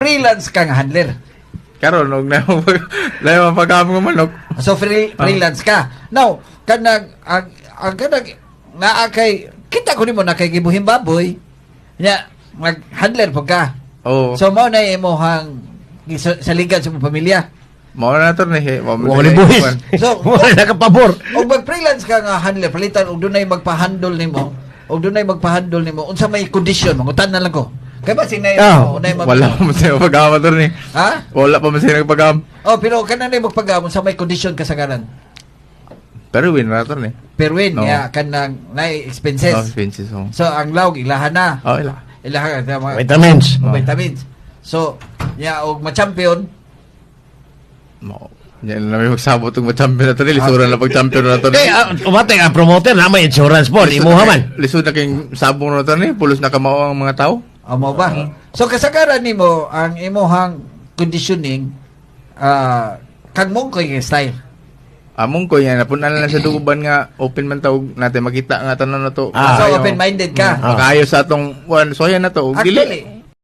freelance kang handler. Karon og na mapagamo ng manok. So freelance ka. Now, kanang ang kanang naa kay kita ko nimo na kay gibuhing baboy. Nya mag-handler po ka. Oh. So mao na imong saligan sa imong pamilya. Mao na to ni. Wala buhis. So, wala nakapabor. Og mag-freelance ka nga handler palitan og dunay magpa-handle nimo. Og dunay magpa-handle nimo unsa may condition mangutan na lang ko. Kay ba sinay unay wala pa man siya magpagama to ni. Ha? Wala pa man siya nagpagam. Oh, pero kanang magpagamon sa may condition kasagaran. Pero win na to ni. Perwin No. ya kanang nay expenses. Oh, expenses. Oh. So ang lawg ilahan na. Oh, ila. Ilahan ka mga Vitamins. vitamins. So, ya og ma-champion. Mo. Yan na may magsabot ng champion na to ni. Lisuran na pag-champion na to ni. Umatay ang promoter na may insurance po. Imuha man. Lisod na kayong sabong na to ni. Pulos na kamao ang mga tao. Amo ba? So kasagaran nimo ang imong conditioning kag mong koy style. Among ko yan. Napunan na lang sa duguban nga open man tawag natin. Makita nga tanan na to. So open-minded ka. Makaayos sa atong soya na to. Dili. Actually,